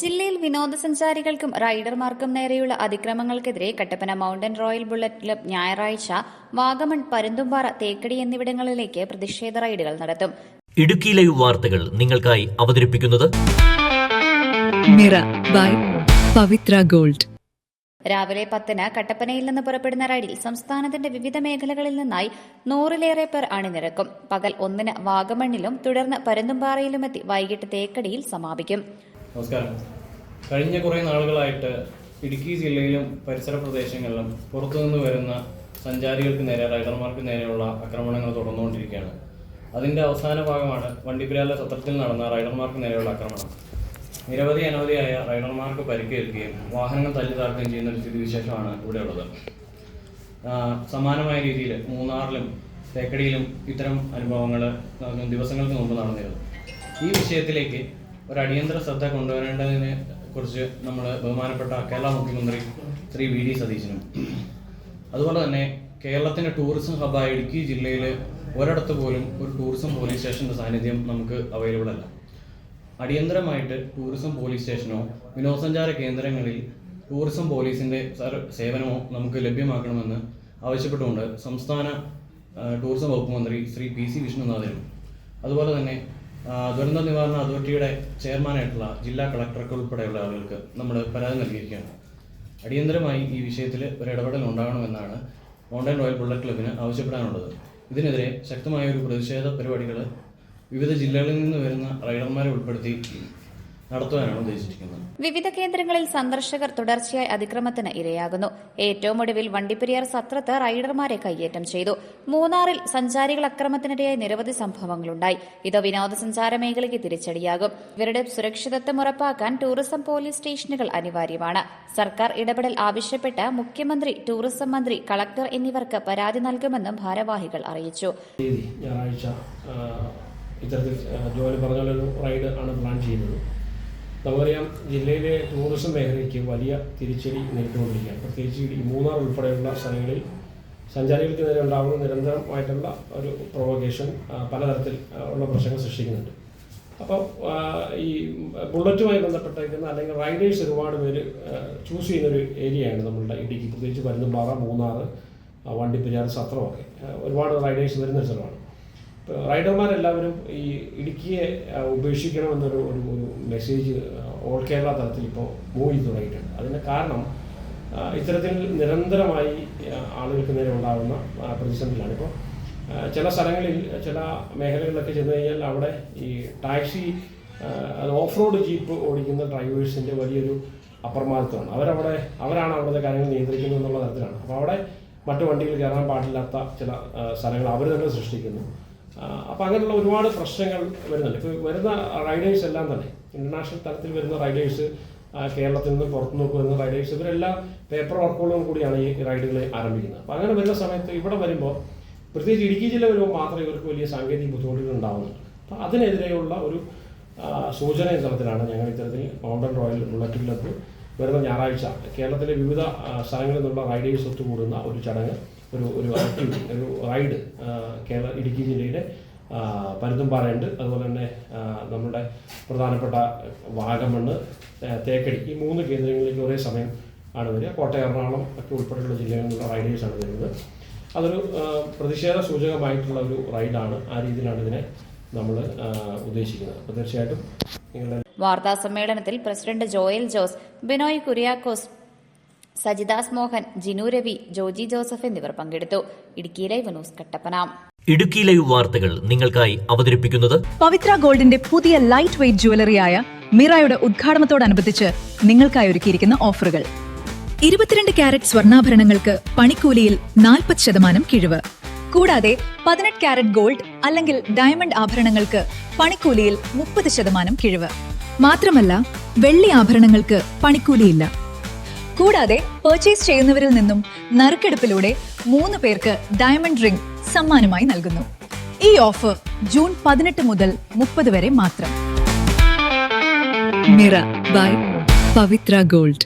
ജില്ലയിൽ വിനോദസഞ്ചാരികൾക്കും റൈഡർമാർക്കും നേരെയുള്ള അതിക്രമങ്ങൾക്കെതിരെ Kattappana mountain royal bullet club ഞായറാഴ്ച വാഗമൺ, പരുന്തുംപാറ, തേക്കടി എന്നിവിടങ്ങളിലേക്ക് പ്രതിഷേധ റൈഡുകൾ നടത്തും. ഇടുക്കി ലൈവ് വാർത്തകൾ നിങ്ങൾക്കായി അവതരിപ്പിക്കുന്നത് മിറ ബൈ പവിത്ര ഗോൾഡ്. രാവിലെ 10-ന് കട്ടപ്പനയിൽ നിന്ന് പുറപ്പെടുന്ന റൈഡിൽ സംസ്ഥാനത്തിന്റെ വിവിധ മേഖലകളിൽ നിന്നായി 100-ലേറെ പേർ അണിനിരക്കും. പകൽ 1-ന് വാഗമണ്ണിലും തുടർന്ന് പരുന്തുംപാറയിലുമെത്തി വൈകിട്ട് തേക്കടിയിൽ സമാപിക്കും. നമസ്കാരം. കഴിഞ്ഞ കുറേ നാളുകളായിട്ട് ഇടുക്കി ജില്ലയിലും പരിസര പ്രദേശങ്ങളിലും പുറത്തുനിന്ന് വരുന്ന സഞ്ചാരികൾക്ക് നേരെ, റൈഡർമാർക്ക് നേരെയുള്ള ആക്രമണങ്ങൾ തുടർന്നുകൊണ്ടിരിക്കുകയാണ്. അതിൻ്റെ അവസാന ഭാഗമാണ് വണ്ടിപ്പെരിയാറിലെ സത്രത്തിൽ നടന്ന റൈഡർമാർക്ക് നേരെയുള്ള ആക്രമണം. നിരവധി അനവധിയായ റൈഡർമാർക്ക് പരിക്കേൽക്കുകയും വാഹനങ്ങൾ തല്ലി താഴ്ത്തുകയും ചെയ്യുന്ന ഒരു സ്ഥിതിവിശേഷമാണ് ഇവിടെയുള്ളത്. സമാനമായ രീതിയിൽ മൂന്നാറിലും തേക്കടിയിലും ഇത്തരം അനുഭവങ്ങൾ ദിവസങ്ങൾക്ക് മുമ്പ് നടന്നിരുന്നു. ഈ വിഷയത്തിലേക്ക് ഒരു അടിയന്തര ശ്രദ്ധ കൊണ്ടുവരേണ്ടതിനെ കുറിച്ച് നമ്മൾ ബഹുമാനപ്പെട്ട കേരള മുഖ്യമന്ത്രി ശ്രീ വി ഡി സതീശനും അതുപോലെ തന്നെ കേരളത്തിൻ്റെ ടൂറിസം ഹബ്ബായ ഇടുക്കി ജില്ലയിൽ ഒരിടത്ത് പോലും ഒരു ടൂറിസം പോലീസ് സ്റ്റേഷൻ്റെ സാന്നിധ്യം നമുക്ക് അവൈലബിൾ അല്ല. അടിയന്തരമായിട്ട് ടൂറിസം പോലീസ് സ്റ്റേഷനോ വിനോദസഞ്ചാര കേന്ദ്രങ്ങളിൽ ടൂറിസം പോലീസിൻ്റെ സേവനമോ നമുക്ക് ലഭ്യമാക്കണമെന്ന് ആവശ്യപ്പെട്ടുകൊണ്ട് സംസ്ഥാന ടൂറിസം വകുപ്പ് മന്ത്രി ശ്രീ പി സി വിഷ്ണുനാഥനും അതുപോലെ തന്നെ ദുരന്ത നിവാരണ അതോറിറ്റിയുടെ ചെയർമാനായിട്ടുള്ള ജില്ലാ കളക്ടർക്ക് ഉൾപ്പെടെയുള്ള ആളുകൾക്ക് നമ്മൾ പരാതി നൽകിയിരിക്കുകയാണ്. അടിയന്തരമായി ഈ വിഷയത്തിൽ ഒരു ഇടപെടൽ ഉണ്ടാകണമെന്നാണ് മൗണ്ടൻ റോയൽ ബുള്ളറ്റ് ക്ലബിന് ആവശ്യപ്പെടാനുള്ളത്. ഇതിനെതിരെ ശക്തമായ ഒരു പ്രതിഷേധ പരിപാടികൾ വിവിധ ജില്ലകളിൽ നിന്ന് വരുന്ന റൈഡർമാരെ ഉൾപ്പെടുത്തി നടത്തുവാനാണ് ഉദ്ദേശിച്ചിരിക്കുന്നത്. വിവിധ കേന്ദ്രങ്ങളിൽ സന്ദർശകർ തുടർച്ചയായി അതിക്രമത്തിന് ഇരയാകുന്നു. ഏറ്റവും ഒടുവിൽ വണ്ടിപ്പെരിയാർ സത്രത്ത് റൈഡർമാരെ കയ്യേറ്റം ചെയ്തു. മൂന്നാറിൽ സഞ്ചാരികൾ അക്രമത്തിനിരയായി നിരവധി സംഭവങ്ങളുണ്ടായി. ഇത് വിനോദസഞ്ചാര മേഖലയ്ക്ക് തിരിച്ചടിയാകും. ഇവരുടെ സുരക്ഷിതത്വം ഉറപ്പാക്കാൻ ടൂറിസം പോലീസ് സ്റ്റേഷനുകൾ അനിവാര്യമാണ്. സർക്കാർ ഇടപെടൽ ആവശ്യപ്പെട്ട് മുഖ്യമന്ത്രി, ടൂറിസം മന്ത്രി, കളക്ടർ എന്നിവർക്ക് പരാതി നൽകുമെന്ന് ഭാരവാഹികൾ അറിയിച്ചു. ഞായറാഴ്ച ഇത്തരത്തിൽ ജോലി പറഞ്ഞൊരു റൈഡ് ആണ് പ്ലാൻ ചെയ്യുന്നത്. നമുക്കറിയാം, ജില്ലയിലെ ടൂറിസം മേഖലയ്ക്ക് വലിയ തിരിച്ചടി നേരിട്ടുകൊണ്ടിരിക്കുകയാണ്. പ്രത്യേകിച്ച് ഈ മൂന്നാർ ഉൾപ്പെടെയുള്ള സ്ഥലങ്ങളിൽ സഞ്ചാരികൾക്ക് നേരെ ഉണ്ടാകുന്ന നിരന്തരമായിട്ടുള്ള ഒരു പ്രൊവോക്കേഷൻ പലതരത്തിൽ ഉള്ള പ്രശ്നങ്ങൾ സൃഷ്ടിക്കുന്നുണ്ട്. അപ്പോൾ ഈ ബുള്ളറ്റുമായി ബന്ധപ്പെട്ടിരിക്കുന്ന അല്ലെങ്കിൽ റൈഡേഴ്സ് ഒരുപാട് പേര് ചൂസ് ചെയ്യുന്നൊരു ഏരിയയാണ് നമ്മളുടെ ഇടുക്കി. പ്രത്യേകിച്ച് പരുന്തുംപാറ, മൂന്നാർ, വണ്ടിപ്പെരിയാർ, സത്രമൊക്കെ ഒരുപാട് റൈഡേഴ്സ് വരുന്ന സ്ഥലമാണ്. റൈഡർമാരെല്ലാവരും ഈ ഇടുക്കിയെ ഉപേക്ഷിക്കണമെന്നൊരു ഒരു മെസ്സേജ് ഓൾ കേരള തലത്തിൽ ഇപ്പോൾ മൂവ് ചെയ്ത് തുടങ്ങിയിട്ടുണ്ട്. അതിൻ്റെ കാരണം ഇത്തരത്തിൽ നിരന്തരമായി ആളുകൾക്ക് നേരെ ഉണ്ടാകുന്ന പ്രതിസന്ധിയിലാണ്. ഇപ്പോൾ ചില സ്ഥലങ്ങളിൽ, ചില മേഖലകളിലൊക്കെ ചെന്ന് കഴിഞ്ഞാൽ അവിടെ ഈ ടാക്സി, ഓഫ് റോഡ് ജീപ്പ് ഓടിക്കുന്ന ഡ്രൈവേഴ്സിൻ്റെ വലിയൊരു അപ്രമാദിത്വമാണ്. അവരാണ് അവിടുത്തെ കാര്യങ്ങൾ നിയന്ത്രിക്കുന്നത് എന്നുള്ള തരത്തിലാണ്. അപ്പോൾ അവിടെ മറ്റു വണ്ടികൾ കയറാൻ പാടില്ലാത്ത ചില സ്ഥലങ്ങൾ അവർ തന്നെ സൃഷ്ടിക്കുന്നു. അപ്പോൾ അങ്ങനെയുള്ള ഒരുപാട് പ്രശ്നങ്ങൾ വരുന്നുണ്ട്. ഇപ്പോൾ വരുന്ന റൈഡേഴ്സ് എല്ലാം തന്നെ ഇൻ്റർനാഷണൽ തലത്തിൽ വരുന്ന റൈഡേഴ്സ്, കേരളത്തിൽ നിന്ന് പുറത്തുനിന്ന് വരുന്ന റൈഡേഴ്സ്, ഇവരെല്ലാം പേപ്പർ വർക്കുകളോടും കൂടിയാണ് ഈ റൈഡുകൾ ആരംഭിക്കുന്നത്. അപ്പോൾ അങ്ങനെ വരുന്ന സമയത്ത് ഇവിടെ വരുമ്പോൾ, പ്രത്യേകിച്ച് ഇടുക്കി ജില്ല വരുമ്പോൾ മാത്രമേ ഇവർക്ക് വലിയ സാങ്കേതിക ബുദ്ധിമുട്ടുകൾ ഉണ്ടാകുന്നുണ്ട്. അപ്പോൾ അതിനെതിരെയുള്ള ഒരു സൂചന എന്ന തലത്തിലാണ് ഞങ്ങൾ ഇത്തരത്തിൽ മൗണ്ടൻ റോയൽ ബുള്ളറ്റ് ക്ലബ്ബ് വരുന്ന ഞായറാഴ്ച കേരളത്തിലെ വിവിധ സ്ഥലങ്ങളിൽ നിന്നുള്ള റൈഡേഴ്സ് ഒത്തുകൂടുന്ന ഒരു ചടങ്ങ്, ഒരു ആക്ടിവിറ്റി, ഒരു റൈഡ് ഇടുക്കി ജില്ലയുടെ പരുന്തുംപാറയുണ്ട്. അതുപോലെ തന്നെ നമ്മുടെ പ്രധാനപ്പെട്ട വാഗമണ്ണ്, തേക്കടി, ഈ 3 കേന്ദ്രങ്ങളിലേക്ക് ഒരേ സമയം ആണ് വരിക. കോട്ടയം, എറണാകുളം ഒക്കെ ഉൾപ്പെടെയുള്ള ജില്ലകളിൽ നിന്നുള്ള റൈഡേഴ്സാണ് വരുന്നത്. അതൊരു പ്രതിഷേധ സൂചകമായിട്ടുള്ള ഒരു റൈഡാണ്. ആ രീതിയിലാണ് ഇതിനെ നമ്മൾ ഉദ്ദേശിക്കുന്നത്. അപ്പോൾ തീർച്ചയായിട്ടും നിങ്ങളുടെ വാർത്താ സമ്മേളനത്തിൽ പ്രസിഡന്റ് ജോയൽ ജോസ്, ബിനോയ് കുര്യാക്കോസ്, സജിദാസ് മോഹൻ, ജിനു രവി, ജോജി ജോസഫ് എന്നിവർ പങ്കെടുത്തു. Idukki live news, Kattappana. Idukki live വാർത്തകൾ നിങ്ങൾക്കായി അവതരിപ്പിക്കുന്നത് പവിത്ര ഗോൾഡിന്റെ പുതിയ ലൈറ്റ് വെയ്റ്റ് ജ്വല്ലറിയായ മിറയുടെ ഉദ്ഘാടനത്തോടനുബന്ധിച്ച് നിങ്ങൾക്കായി ഒരുക്കിയിരിക്കുന്ന ഓഫറുകൾ: 22 കാരറ്റ് സ്വർണ്ണാഭരണങ്ങൾക്ക് പണിക്കൂലിയിൽ 40% കിഴിവ്. കൂടാതെ 18 കാരറ്റ് ഗോൾഡ് അല്ലെങ്കിൽ ഡയമണ്ട് ആഭരണങ്ങൾക്ക് പണിക്കൂലിയിൽ 30% കിഴിവ്. മാത്രമല്ല, വെള്ളി ആഭരണങ്ങൾക്ക് പണിക്കൂലിയില്ല. കൂടാതെ പർച്ചേസ് ചെയ്യുന്നവരിൽ നിന്നും നറുക്കെടുപ്പിലൂടെ 3 പേർക്ക് ഡയമണ്ട് റിംഗ് സമ്മാനമായി നൽകുന്നു. ഈ ഓഫർ ജൂൺ 18 മുതൽ 30 വരെ മാത്രം. മിറ ബൈ പവിത്ര ഗോൾഡ്.